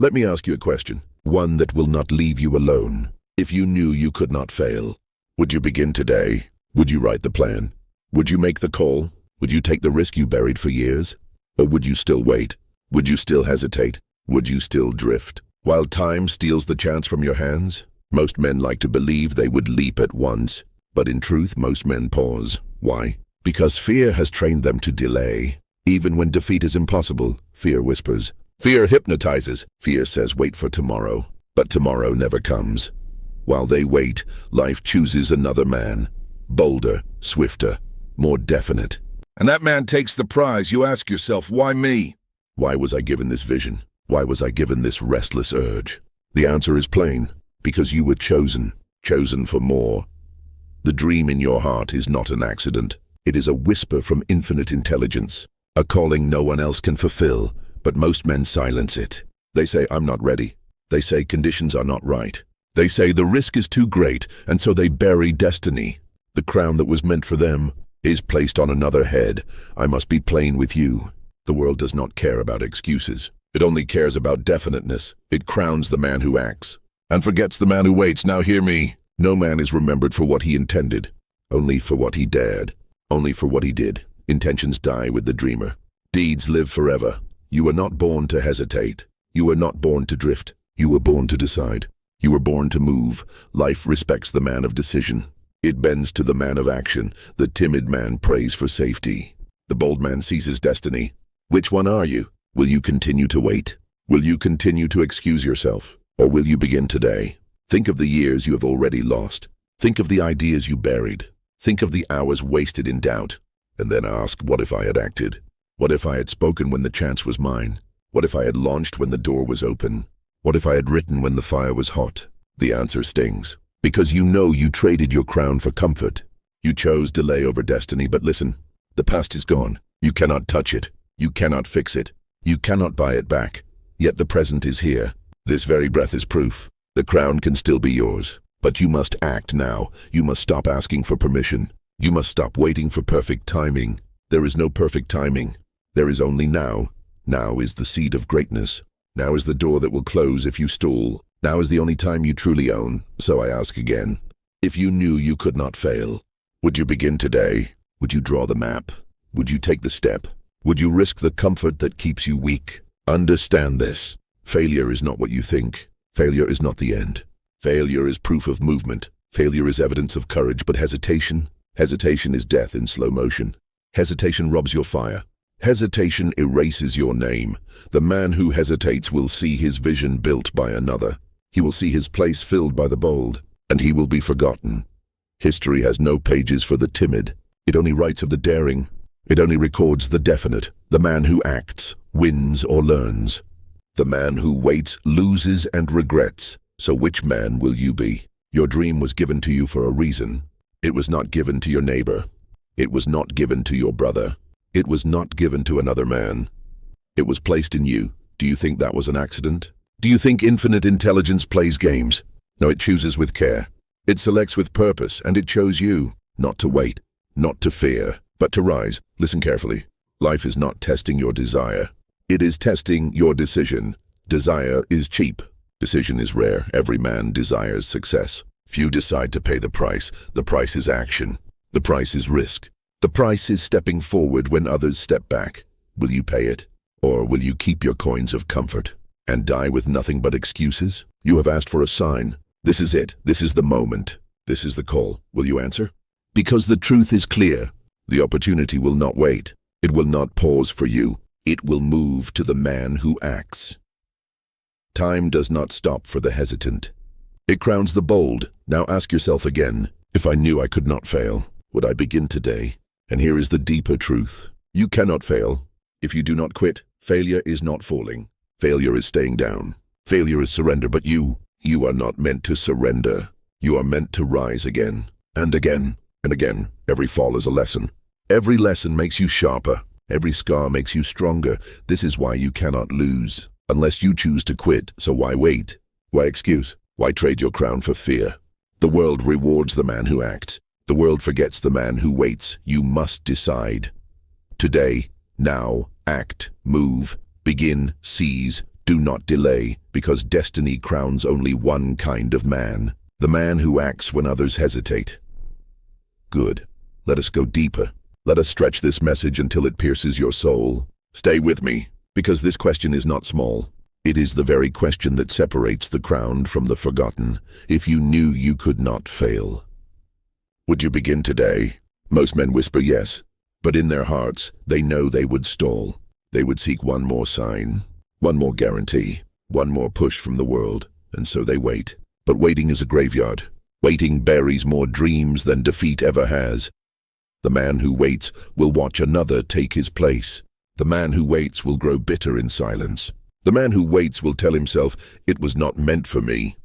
Let me ask you a question, one that will not leave you alone. If you knew you could not fail, would you begin today? Would you write the plan? Would you make the call? Would you take the risk you buried for years? Or would you still wait? Would you still hesitate? Would you still drift? While time steals the chance from your hands, most men like to believe they would leap at once. But in truth, most men pause. Why? Because fear has trained them to delay. Even when defeat is impossible, fear whispers. Fear hypnotizes. Fear says wait for tomorrow. But tomorrow never comes. While they wait, life chooses another man. Bolder, swifter, more definite. And that man takes the prize. You ask yourself, why me? Why was I given this vision? Why was I given this restless urge? The answer is plain. Because you were chosen. Chosen for more. The dream in your heart is not an accident. It is a whisper from infinite intelligence. A calling no one else can fulfill, but most men silence it. They say, I'm not ready. They say conditions are not right. They say the risk is too great, and so they bury destiny. The crown that was meant for them is placed on another head. I must be plain with you. The world does not care about excuses. It only cares about definiteness. It crowns the man who acts and forgets the man who waits. Now hear me. No man is remembered for what he intended, only for what he dared, only for what he did. Intentions die with the dreamer. Deeds live forever. You were not born to hesitate. You were not born to drift. You were born to decide. You were born to move. Life respects the man of decision. It bends to the man of action. The timid man prays for safety. The bold man sees his destiny. Which one are you? Will you continue to wait? Will you continue to excuse yourself? Or will you begin today? Think of the years you have already lost. Think of the ideas you buried. Think of the hours wasted in doubt. And then ask, what if I had acted? What if I had spoken when the chance was mine? What if I had launched when the door was open? What if I had written when the fire was hot? The answer stings. Because you know you traded your crown for comfort. You chose delay over destiny, but listen, the past is gone. You cannot touch it. You cannot fix it. You cannot buy it back. Yet the present is here. This very breath is proof. The crown can still be yours. But you must act now. You must stop asking for permission. You must stop waiting for perfect timing. There is no perfect timing. There is only now. Now is the seed of greatness. Now is the door that will close if you stall. Now is the only time you truly own. So I ask again, if you knew you could not fail, would you begin today? Would you draw the map? Would you take the step? Would you risk the comfort that keeps you weak? Understand this. Failure is not what you think. Failure is not the end. Failure is proof of movement. Failure is evidence of courage, but hesitation is death in slow motion. Hesitation robs your fire. Hesitation erases your name. The man who hesitates will see his vision built by another. He will see his place filled by the bold, and he will be forgotten. History has no pages for the timid. It only writes of the daring. It only records the definite. The man who acts wins or learns. The man who waits loses and regrets. So which man will you be? Your dream was given to you for a reason. It was not given to your neighbor. It was not given to your brother. It was not given to another man. It was placed in you. Do you think that was an accident? Do you think infinite intelligence plays games? No, it chooses with care. It selects with purpose, and it chose you. Not to wait, not to fear, but to rise. Listen carefully. Life is not testing your desire. It is testing your decision. Desire is cheap. Decision is rare. Every man desires success. Few decide to pay the price. The price is action. The price is risk. The price is stepping forward when others step back. Will you pay it? Or will you keep your coins of comfort and die with nothing but excuses? You have asked for a sign. This is it. This is the moment. This is the call. Will you answer? Because the truth is clear. The opportunity will not wait. It will not pause for you. It will move to the man who acts. Time does not stop for the hesitant. It crowns the bold. Now ask yourself again, if I knew I could not fail, would I begin today? And here is the deeper truth. You cannot fail. If you do not quit, failure is not falling. Failure is staying down. Failure is surrender, but you are not meant to surrender. You are meant to rise again, and again, and again. Every fall is a lesson. Every lesson makes you sharper. Every scar makes you stronger. This is why you cannot lose. Unless you choose to quit, so why wait? Why excuse? Why trade your crown for fear? The world rewards the man who acts. The world forgets the man who waits. You must decide. Today, now, act, move, begin, seize, Do not delay, because destiny crowns only one kind of man, the man who acts when others hesitate. Good. Let us go deeper. Let us stretch this message until it pierces your soul. Stay with me, because this question is not small. It is the very question that separates the crowned from the forgotten. If you knew you could not fail, would you begin today? Most men whisper yes, but in their hearts, they know they would stall. They would seek one more sign, one more guarantee, one more push from the world, and so they wait. But waiting is a graveyard. Waiting buries more dreams than defeat ever has. The man who waits will watch another take his place. The man who waits will grow bitter in silence. The man who waits will tell himself, "It was not meant for me."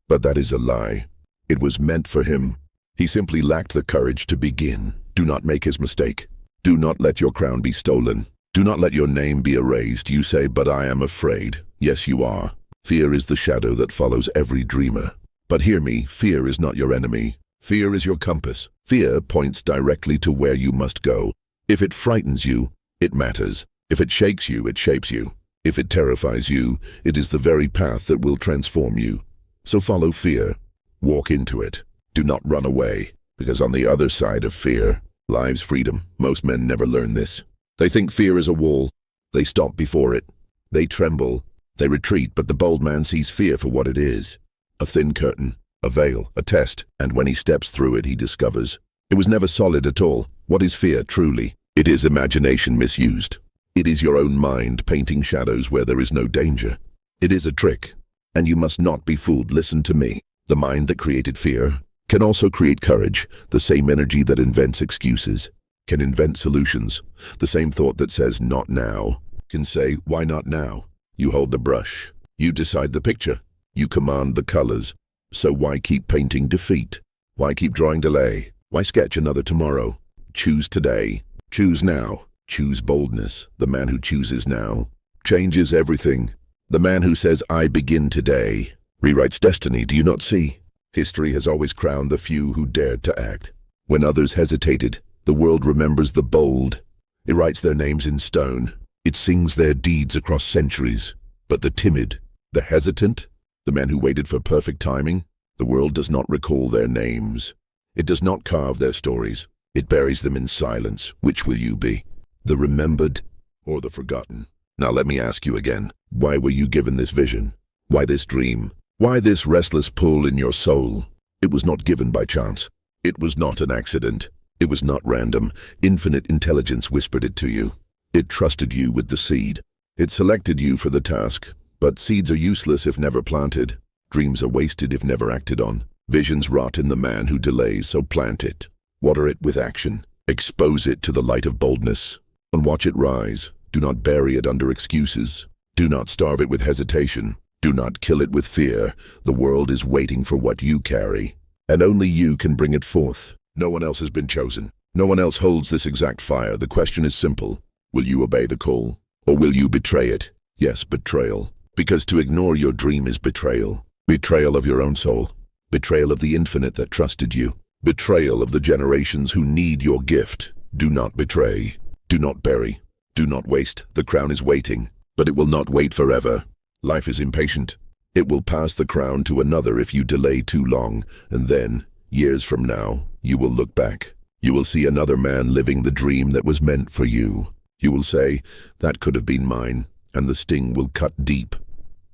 But that is a lie. It was meant for him. He simply lacked the courage to begin. Do not make his mistake. Do not let your crown be stolen. Do not let your name be erased. You say, "But I am afraid." Yes, you are. Fear is the shadow that follows every dreamer. But hear me, fear is not your enemy. Fear is your compass. Fear points directly to where you must go. If it frightens you, it matters. If it shakes you, it shapes you. If it terrifies you, it is the very path that will transform you. So follow fear. Walk into it. Do not run away, because on the other side of fear lies freedom. Most men never learn this. They think fear is a wall. They stop before it. They tremble. They retreat, but the bold man sees fear for what it is. A thin curtain, a veil, a test, and when he steps through it, he discovers it was never solid at all. What is fear, truly? It is imagination misused. It is your own mind painting shadows where there is no danger. It is a trick, and you must not be fooled. Listen to me. The mind that created fear can also create courage. The same energy that invents excuses can invent solutions. The same thought that says, "Not now," can say, "Why not now?" You hold the brush. You decide the picture. You command the colors. So why keep painting defeat? Why keep drawing delay? Why sketch another tomorrow? Choose today. Choose now. Choose boldness. The man who chooses now changes everything. The man who says, "I begin today," rewrites destiny. Do you not see? History has always crowned the few who dared to act. When others hesitated, the world remembers the bold. It writes their names in stone. It sings their deeds across centuries. But the timid, the hesitant, the men who waited for perfect timing, the world does not recall their names. It does not carve their stories. It buries them in silence. Which will you be? The remembered or the forgotten? Now let me ask you again. Why were you given this vision? Why this dream? Why this restless pull in your soul? It was not given by chance. It was not an accident. It was not random. Infinite intelligence whispered it to you. It trusted you with the seed. It selected you for the task. But seeds are useless if never planted. Dreams are wasted if never acted on. Visions rot in the man who delays, so plant it. Water it with action. Expose it to the light of boldness. And watch it rise. Do not bury it under excuses. Do not starve it with hesitation. Do not kill it with fear. The world is waiting for what you carry, and only you can bring it forth. No one else has been chosen. No one else holds this exact fire. The question is simple. Will you obey the call, or will you betray it? Yes, betrayal. Because to ignore your dream is betrayal. Betrayal of your own soul. Betrayal of the infinite that trusted you. Betrayal of the generations who need your gift. Do not betray. Do not bury. Do not waste. The crown is waiting, but it will not wait forever. Life is impatient. It will pass the crown to another if you delay too long, and then, years from now, you will look back. You will see another man living the dream that was meant for you. You will say, "That could have been mine," and the sting will cut deep.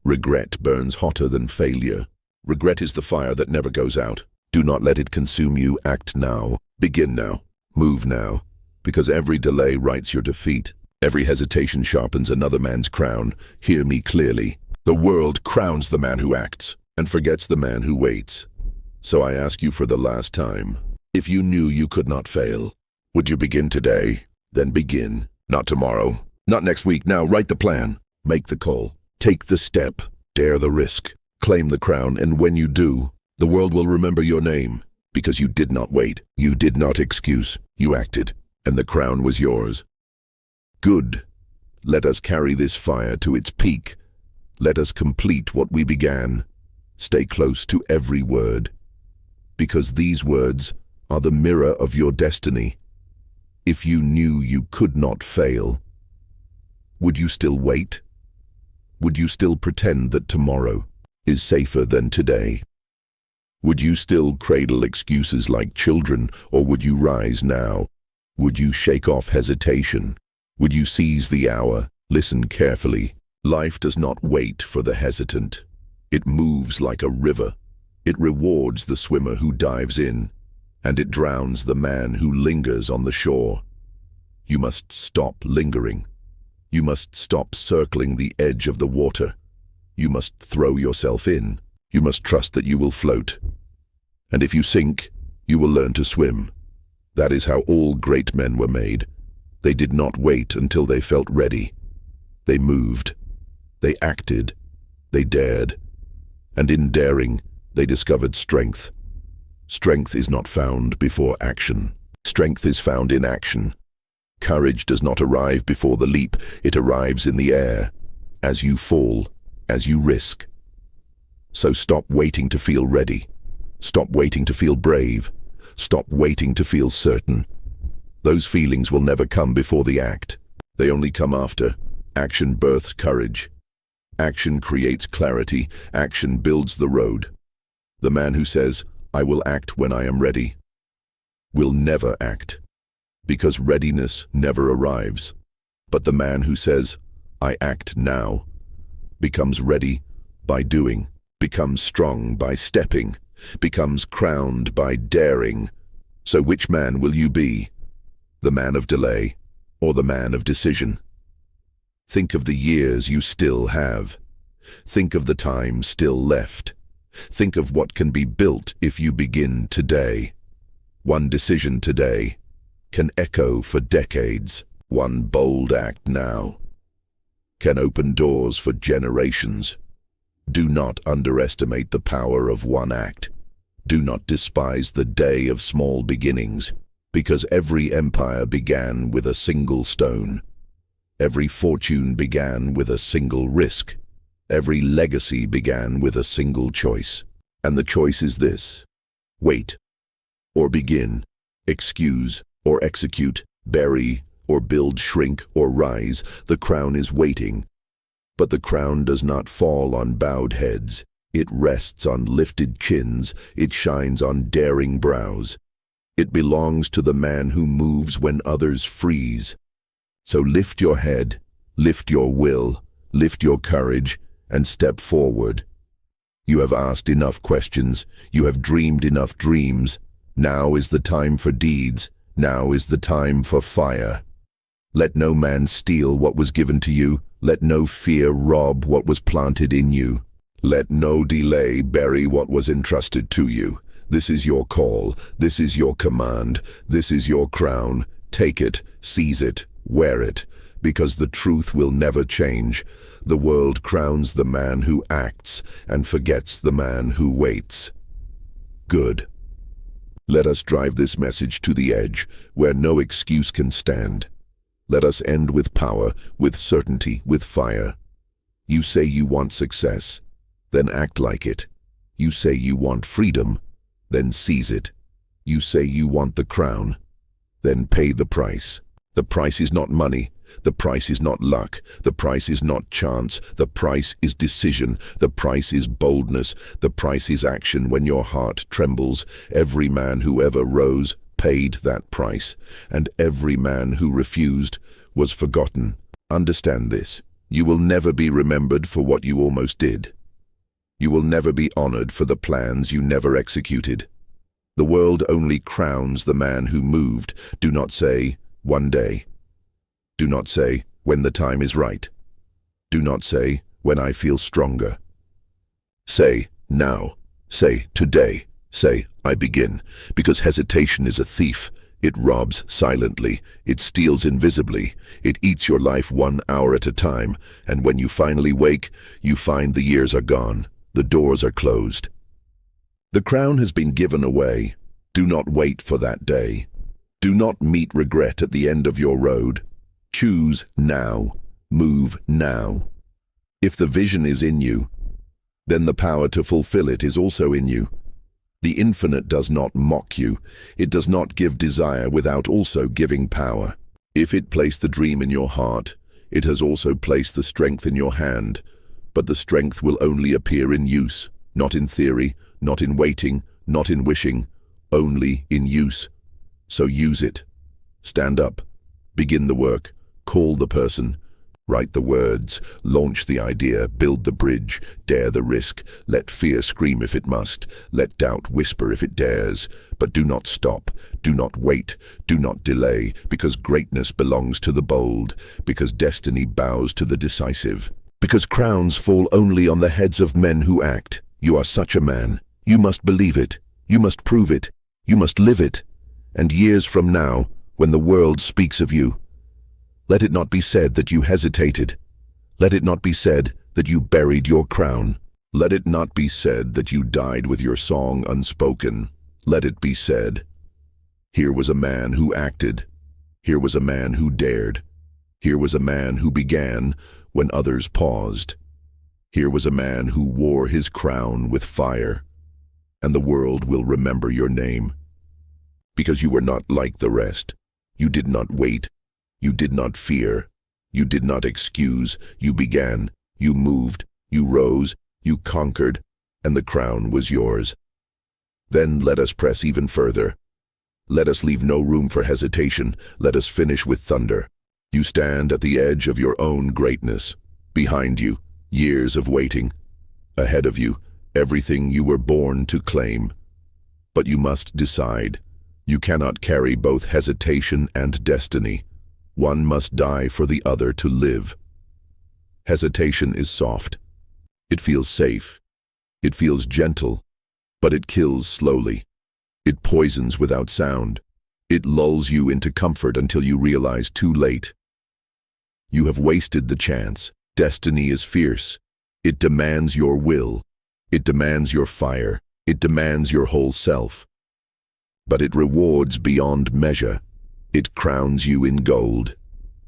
Regret burns hotter than failure. Regret is the fire that never goes out. Do not let it consume you. Act now. Begin now. Move now. Because every delay writes your defeat. Every hesitation sharpens another man's crown. Hear me clearly. The world crowns the man who acts and forgets the man who waits. So I ask you for the last time, if you knew you could not fail, would you begin today? Then begin. Not tomorrow. Not next week. Now write the plan. Make the call. Take the step. Dare the risk. Claim the crown, and when you do, the world will remember your name, because you did not wait. You did not excuse. You acted, and the crown was yours. Good. Let us carry this fire to its peak. Let us complete what we began. Stay close to every word, because these words are the mirror of your destiny. If you knew you could not fail, would you still wait? Would you still pretend that tomorrow is safer than today? Would you still cradle excuses like children, or would you rise now? Would you shake off hesitation? Would you seize the hour? Listen carefully. Life does not wait for the hesitant. It moves like a river. It rewards the swimmer who dives in, and it drowns the man who lingers on the shore. You must stop lingering. You must stop circling the edge of the water. You must throw yourself in. You must trust that you will float. And if you sink, you will learn to swim. That is how all great men were made. They did not wait until they felt ready. They moved. They acted. They dared. And in daring, they discovered strength. Strength is not found before action. Strength is found in action. Courage does not arrive before the leap. It arrives in the air, as you fall, as you risk. So stop waiting to feel ready. Stop waiting to feel brave. Stop waiting to feel certain. Those feelings will never come before the act. They only come after. Action births courage. Action creates clarity. Action builds the road. The man who says, "I will act when I am ready," will never act, because readiness never arrives. But the man who says, "I act now," becomes ready by doing, becomes strong by stepping, becomes crowned by daring. So which man will you be? The man of delay or the man of decision? Think of the years you still have. Think of the time still left. Think of what can be built if you begin today. One decision today can echo for decades. One bold act now can open doors for generations. Do not underestimate the power of one act. Do not despise the day of small beginnings, because every empire began with a single stone. Every fortune began with a single risk. Every legacy began with a single choice. And the choice is this: wait or begin, excuse or execute, bury or build, shrink or rise. The crown is waiting. But the crown does not fall on bowed heads. It rests on lifted chins. It shines on daring brows. It belongs to the man who moves when others freeze. So lift your head, lift your will, lift your courage, and step forward. You have asked enough questions. You have dreamed enough dreams. Now is the time for deeds. Now is the time for fire. Let no man steal what was given to you. Let no fear rob what was planted in you. Let no delay bury what was entrusted to you. This is your call. This is your command. This is your crown. Take it, seize it, wear it, because the truth will never change. The world crowns the man who acts and forgets the man who waits. Good. Let us drive this message to the edge, where no excuse can stand. Let us end with power, with certainty, with fire. You say you want success, then act like it. You say you want freedom, then seize it. You say you want the crown, then pay the price. The price is not money. The price is not luck. The price is not chance. The price is decision. The price is boldness. The price is action. When your heart trembles, every man who ever rose paid that price, and every man who refused was forgotten. Understand this. You will never be remembered for what you almost did. You will never be honored for the plans you never executed. The world only crowns the man who moved. Do not say, "One day." Do not say, "When the time is right." Do not say, "When I feel stronger." Say, "Now." Say, "Today." Say, "I begin." Because hesitation is a thief. It robs silently. It steals invisibly. It eats your life 1 hour at a time. And when you finally wake, you find the years are gone. The doors are closed. The crown has been given away. Do not wait for that day. Do not meet regret at the end of your road. Choose now. Move now. If the vision is in you, then the power to fulfill it is also in you. The infinite does not mock you. It does not give desire without also giving power. If it placed the dream in your heart, it has also placed the strength in your hand. But the strength will only appear in use, not in theory, not in waiting, not in wishing, only in use. So use it. Stand up. Begin the work. Call the person. Write the words. Launch the idea. Build the bridge. Dare the risk. Let fear scream if it must. Let doubt whisper if it dares. But do not stop. Do not wait. Do not delay. Because greatness belongs to the bold. Because destiny bows to the decisive. Because crowns fall only on the heads of men who act. You are such a man. You must believe it. You must prove it. You must live it. And years from now, when the world speaks of you, let it not be said that you hesitated. Let it not be said that you buried your crown. Let it not be said that you died with your song unspoken. Let it be said, here was a man who acted. Here was a man who dared. Here was a man who began when others paused. Here was a man who wore his crown with fire. And the world will remember your name. Because you were not like the rest. You did not wait. You did not fear. You did not excuse. You began. You moved. You rose. You conquered. And the crown was yours. Then let us press even further. Let us leave no room for hesitation. Let us finish with thunder. You stand at the edge of your own greatness. Behind you, years of waiting. Ahead of you, everything you were born to claim. But you must decide. You cannot carry both hesitation and destiny. One must die for the other to live. Hesitation is soft. It feels safe. It feels gentle, but it kills slowly. It poisons without sound. It lulls you into comfort until you realize too late. You have wasted the chance. Destiny is fierce. It demands your will. It demands your fire. It demands your whole self. But it rewards beyond measure. It crowns you in gold.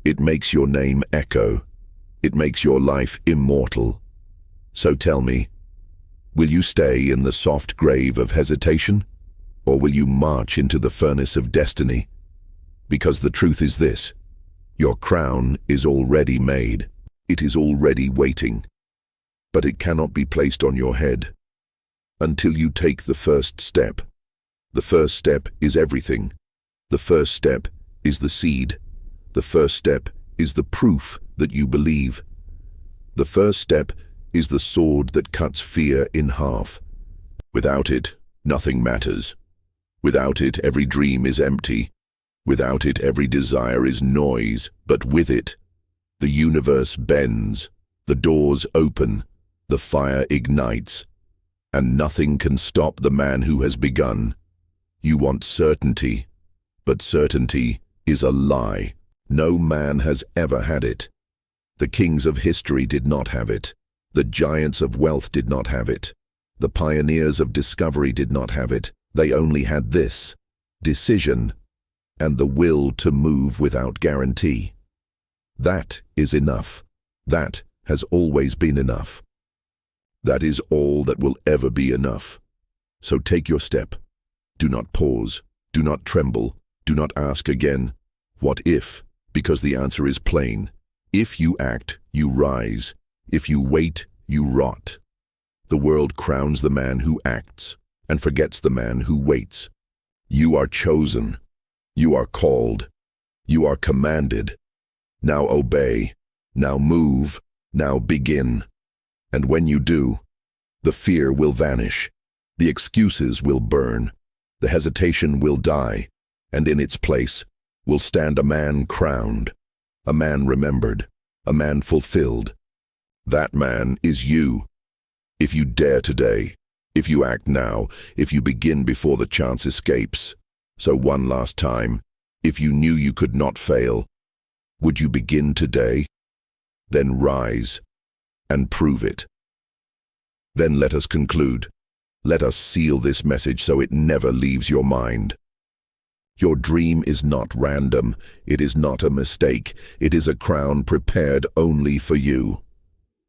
It makes your name echo. It makes your life immortal. So tell me, will you stay in the soft grave of hesitation? Or will you march into the furnace of destiny? Because the truth is this, your crown is already made. It is already waiting. But it cannot be placed on your head until you take the first step. The first step is everything. The first step is the seed. The first step is the proof that you believe. The first step is the sword that cuts fear in half. Without it, nothing matters. Without it, every dream is empty. Without it, every desire is noise. But with it, the universe bends, the doors open, the fire ignites, and nothing can stop the man who has begun. You want certainty, but certainty is a lie. No man has ever had it. The kings of history did not have it. The giants of wealth did not have it. The pioneers of discovery did not have it. They only had this: decision and the will to move without guarantee. That is enough. That has always been enough. That is all that will ever be enough. So take your step. Do not pause. Do not tremble. Do not ask again, what if? Because the answer is plain. If you act, you rise. If you wait, you rot. The world crowns the man who acts and forgets the man who waits. You are chosen. You are called. You are commanded. Now obey. Now move. Now begin. And when you do, the fear will vanish. The excuses will burn. The hesitation will die. And in its place will stand a man crowned, a man remembered, a man fulfilled. That man is you. If you dare today, if you act now, if you begin before the chance escapes. So one last time, if you knew you could not fail, would you begin today? Then rise and prove it. Then let us conclude. Let us seal this message so it never leaves your mind. Your dream is not random. It is not a mistake. It is a crown prepared only for you.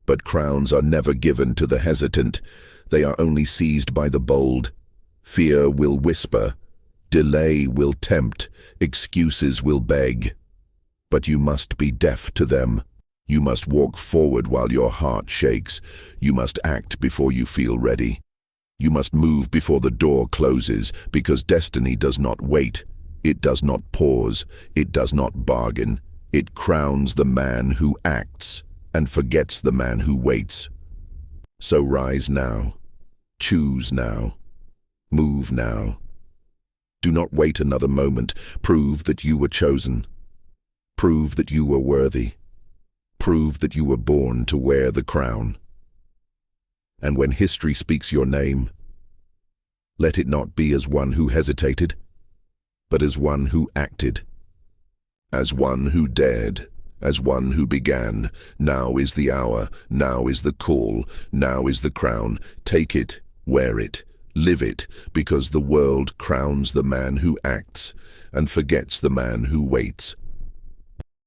But crowns are never given to the hesitant. They are only seized by the bold. Fear will whisper. Delay will tempt. Excuses will beg. But you must be deaf to them. You must walk forward while your heart shakes. You must act before you feel ready. You must move before the door closes, because destiny does not wait. It does not pause. It does not bargain. It crowns the man who acts and forgets the man who waits. So rise now. Choose now. Move now. Do not wait another moment. Prove that you were chosen. Prove that you were worthy. Prove that you were born to wear the crown. And when history speaks your name, let it not be as one who hesitated, but as one who acted, as one who dared, as one who began. Now is the hour, now is the call, now is the crown. Take it, wear it, live it, because the world crowns the man who acts and forgets the man who waits.